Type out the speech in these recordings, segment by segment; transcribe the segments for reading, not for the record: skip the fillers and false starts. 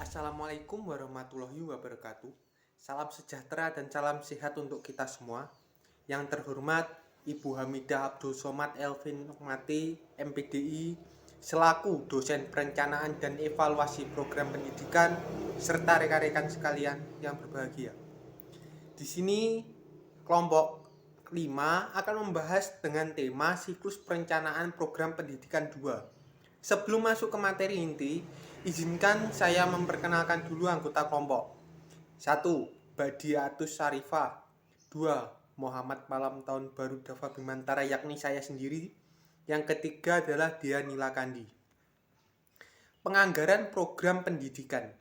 Assalamualaikum warahmatullahi wabarakatuh. Salam sejahtera dan salam sehat untuk kita semua. Yang terhormat Ibu Hamidah Abdul Somad Elvin Nukmati, MPDI, selaku dosen perencanaan dan evaluasi program pendidikan, serta rekan-rekan sekalian yang berbahagia. Di sini kelompok 5 akan membahas dengan tema siklus perencanaan program pendidikan 2. Sebelum masuk ke materi inti, izinkan saya memperkenalkan dulu anggota kelompok. 1. Badiatus Sarifah. 2. Muhammad Malam Tahun Baru Dava Bimantara, yakni saya sendiri. Yang ketiga adalah Dia Nilakandi. Penganggaran program pendidikan.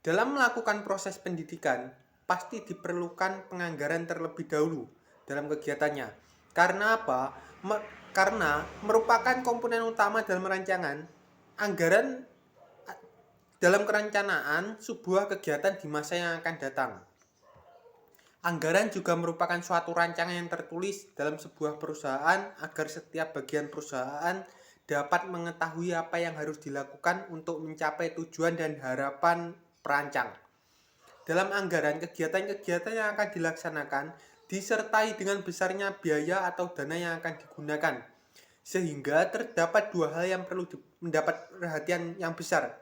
Dalam melakukan proses pendidikan, pasti diperlukan penganggaran terlebih dahulu dalam kegiatannya. Karena apa? Karena merupakan komponen utama dalam rancangan anggaran dalam perencanaan sebuah kegiatan di masa yang akan datang. Anggaran juga merupakan suatu rancangan yang tertulis dalam sebuah perusahaan agar setiap bagian perusahaan dapat mengetahui apa yang harus dilakukan untuk mencapai tujuan dan harapan perancang. Dalam anggaran, kegiatan-kegiatan yang akan dilaksanakan disertai dengan besarnya biaya atau dana yang akan digunakan. Sehingga terdapat dua hal yang perlu mendapat perhatian yang besar,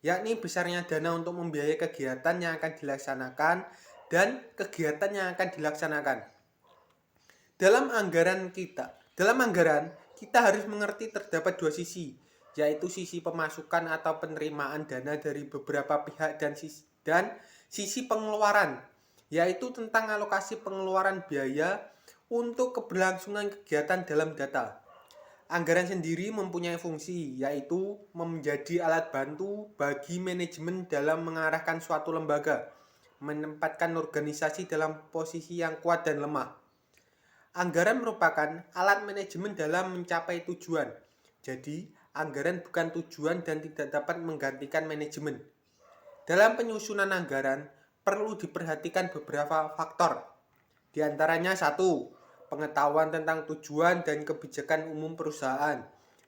yakni besarnya dana untuk membiayai kegiatan yang akan dilaksanakan dan kegiatan yang akan dilaksanakan. Dalam anggaran kita harus mengerti terdapat dua sisi, yaitu sisi pemasukan atau penerimaan dana dari beberapa pihak dan sisi pengeluaran, yaitu tentang alokasi pengeluaran biaya untuk keberlangsungan kegiatan dalam data. Anggaran sendiri mempunyai fungsi, yaitu menjadi alat bantu bagi manajemen dalam mengarahkan suatu lembaga, menempatkan organisasi dalam posisi yang kuat dan lemah. Anggaran merupakan alat manajemen dalam mencapai tujuan. Jadi, anggaran bukan tujuan dan tidak dapat menggantikan manajemen. Dalam penyusunan anggaran, perlu diperhatikan beberapa faktor. Di antaranya 1. Pengetahuan tentang tujuan dan kebijakan umum perusahaan.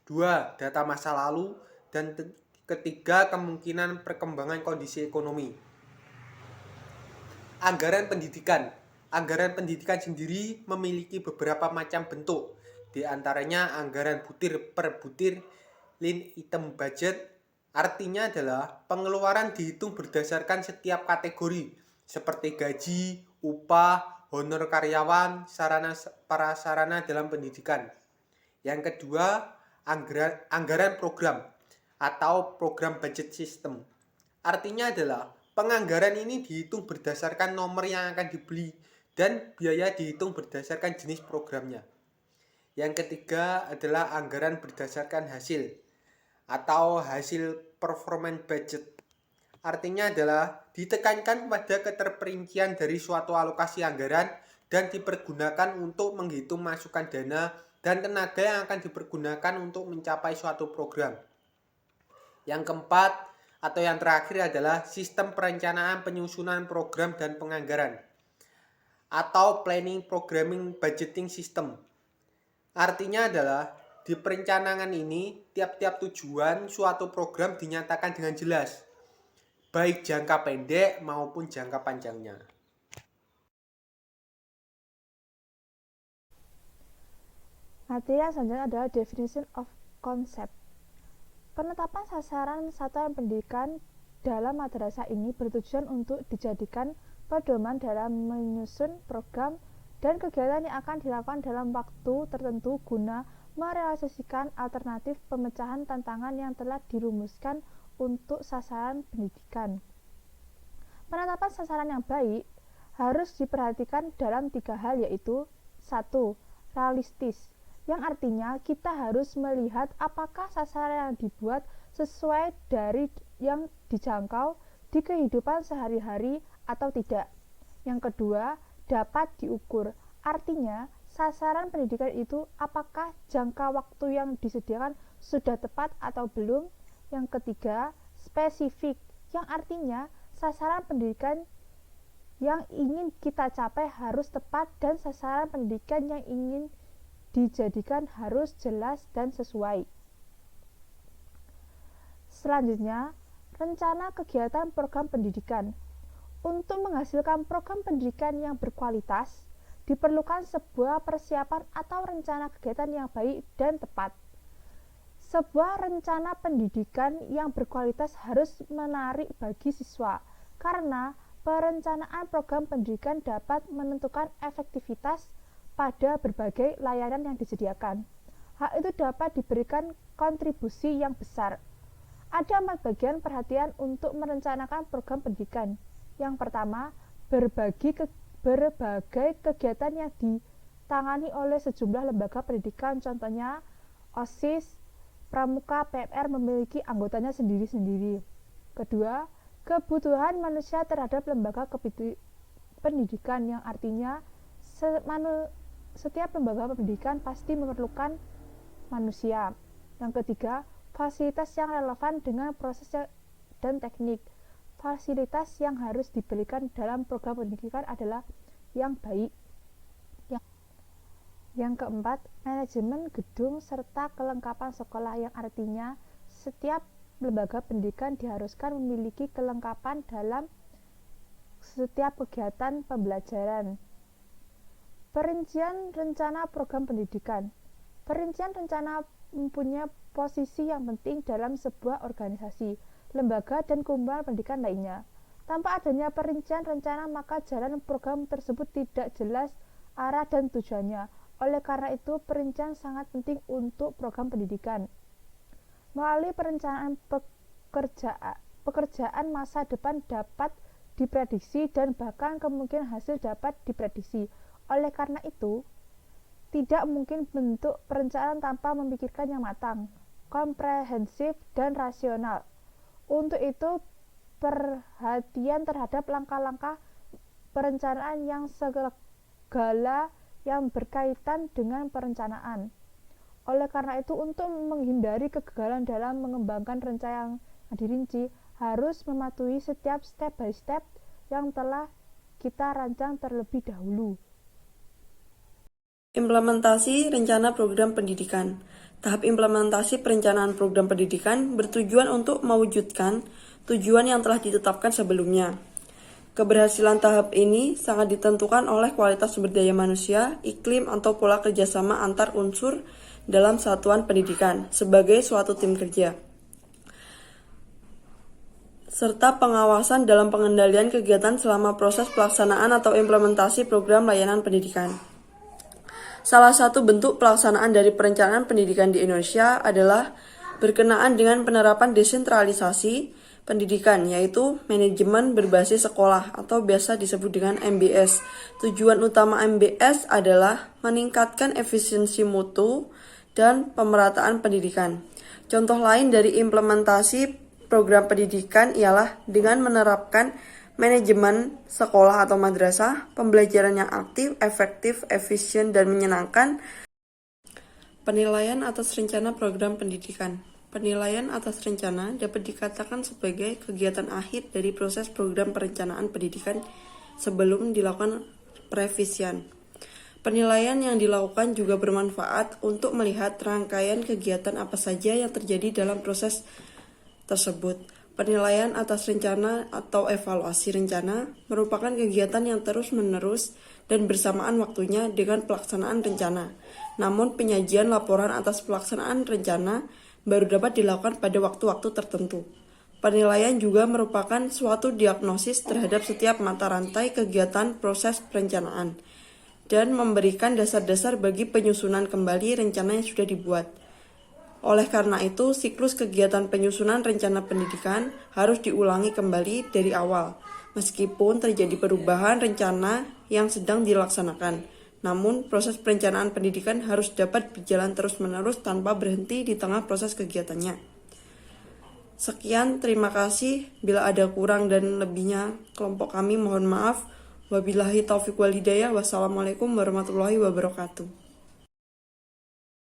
2. Data masa lalu. Dan ketiga, kemungkinan perkembangan kondisi ekonomi. Anggaran pendidikan. Anggaran pendidikan sendiri memiliki beberapa macam bentuk. Di antaranya anggaran butir per butir, line item budget. Artinya adalah pengeluaran dihitung berdasarkan setiap kategori, seperti gaji, upah, honor karyawan, sarana prasarana dalam pendidikan. Yang kedua, anggaran program atau program budget system. Artinya adalah penganggaran ini dihitung berdasarkan nomor yang akan dibeli dan biaya dihitung berdasarkan jenis programnya. Yang ketiga adalah anggaran berdasarkan hasil atau hasil performance budget. Artinya adalah ditekankan pada keterperincian dari suatu alokasi anggaran dan dipergunakan untuk menghitung masukan dana dan tenaga yang akan dipergunakan untuk mencapai suatu program. Yang keempat atau yang terakhir adalah sistem perencanaan penyusunan program dan penganggaran atau planning programming budgeting system. Artinya adalah di perencanaan ini, tiap-tiap tujuan suatu program dinyatakan dengan jelas, baik jangka pendek maupun jangka panjangnya. Materi yang selanjutnya adalah definition of concept. Penetapan sasaran satuan pendidikan dalam madrasah ini bertujuan untuk dijadikan pedoman dalam menyusun program dan kegiatan yang akan dilakukan dalam waktu tertentu guna merealisasikan alternatif pemecahan tantangan yang telah dirumuskan untuk sasaran pendidikan. Penetapan sasaran yang baik harus diperhatikan dalam 3 hal, yaitu 1. Realistis, yang artinya kita harus melihat apakah sasaran yang dibuat sesuai dari yang dijangkau di kehidupan sehari-hari atau tidak. Yang kedua, dapat diukur, artinya sasaran pendidikan itu apakah jangka waktu yang disediakan sudah tepat atau belum. Yang ketiga, spesifik, yang artinya sasaran pendidikan yang ingin kita capai harus tepat dan sasaran pendidikan yang ingin dijadikan harus jelas dan sesuai. Selanjutnya, rencana kegiatan program pendidikan. Untuk menghasilkan program pendidikan yang berkualitas, diperlukan sebuah persiapan atau rencana kegiatan yang baik dan tepat. Sebuah rencana pendidikan yang berkualitas harus menarik bagi siswa, karena perencanaan program pendidikan dapat menentukan efektivitas pada berbagai layanan yang disediakan. Hal itu dapat diberikan kontribusi yang besar. Ada 4 bagian perhatian untuk merencanakan program pendidikan. Yang pertama, berbagai kegiatan yang ditangani oleh sejumlah lembaga pendidikan, contohnya OSIS, Pramuka, PMR memiliki anggotanya sendiri-sendiri. Kedua, kebutuhan manusia terhadap lembaga pendidikan, yang artinya setiap lembaga pendidikan pasti memerlukan manusia. Yang ketiga, fasilitas yang relevan dengan proses dan teknik. Fasilitas yang harus diberikan dalam program pendidikan adalah yang baik. Yang keempat, manajemen gedung serta kelengkapan sekolah, yang artinya setiap lembaga pendidikan diharuskan memiliki kelengkapan dalam setiap kegiatan pembelajaran. Perincian rencana program pendidikan. Perincian rencana mempunyai posisi yang penting dalam sebuah organisasi, lembaga, dan kumpulan pendidikan lainnya. Tanpa adanya perincian rencana, maka jalan program tersebut tidak jelas arah dan tujuannya. Oleh karena itu, perincian sangat penting untuk program pendidikan. Melalui perencanaan pekerjaan masa depan dapat diprediksi dan bahkan kemungkinan hasil dapat diprediksi. Oleh karena itu, tidak mungkin bentuk perencanaan tanpa memikirkan yang matang, komprehensif, dan rasional. Untuk itu, perhatian terhadap langkah-langkah perencanaan yang segala yang berkaitan dengan perencanaan. Oleh karena itu, untuk menghindari kegagalan dalam mengembangkan rencana yang dirinci, harus mematuhi setiap step by step yang telah kita rancang terlebih dahulu. Implementasi rencana program pendidikan. Tahap implementasi perencanaan program pendidikan bertujuan untuk mewujudkan tujuan yang telah ditetapkan sebelumnya. Keberhasilan tahap ini sangat ditentukan oleh kualitas sumber daya manusia, iklim, atau pola kerjasama antar unsur dalam satuan pendidikan sebagai suatu tim kerja, serta pengawasan dalam pengendalian kegiatan selama proses pelaksanaan atau implementasi program layanan pendidikan. Salah satu bentuk pelaksanaan dari perencanaan pendidikan di Indonesia adalah berkenaan dengan penerapan desentralisasi pendidikan, yaitu manajemen berbasis sekolah atau biasa disebut dengan MBS. Tujuan utama MBS adalah meningkatkan efisiensi mutu dan pemerataan pendidikan. Contoh lain dari implementasi program pendidikan ialah dengan menerapkan manajemen sekolah atau madrasah, pembelajaran yang aktif, efektif, efisien, dan menyenangkan. Penilaian atas rencana program pendidikan. Penilaian atas rencana dapat dikatakan sebagai kegiatan akhir dari proses program perencanaan pendidikan sebelum dilakukan perevisian. Penilaian yang dilakukan juga bermanfaat untuk melihat rangkaian kegiatan apa saja yang terjadi dalam proses tersebut. Penilaian atas rencana atau evaluasi rencana merupakan kegiatan yang terus-menerus dan bersamaan waktunya dengan pelaksanaan rencana. Namun, penyajian laporan atas pelaksanaan rencana baru dapat dilakukan pada waktu-waktu tertentu. Penilaian juga merupakan suatu diagnosis terhadap setiap mata rantai kegiatan proses perencanaan dan memberikan dasar-dasar bagi penyusunan kembali rencana yang sudah dibuat. Oleh karena itu, siklus kegiatan penyusunan rencana pendidikan harus diulangi kembali dari awal, meskipun terjadi perubahan rencana yang sedang dilaksanakan. Namun, proses perencanaan pendidikan harus dapat berjalan terus-menerus tanpa berhenti di tengah proses kegiatannya. Sekian, terima kasih. Bila ada kurang dan lebihnya, kelompok kami mohon maaf. Wabillahi taufiq wal hidayah. Wassalamualaikum warahmatullahi wabarakatuh.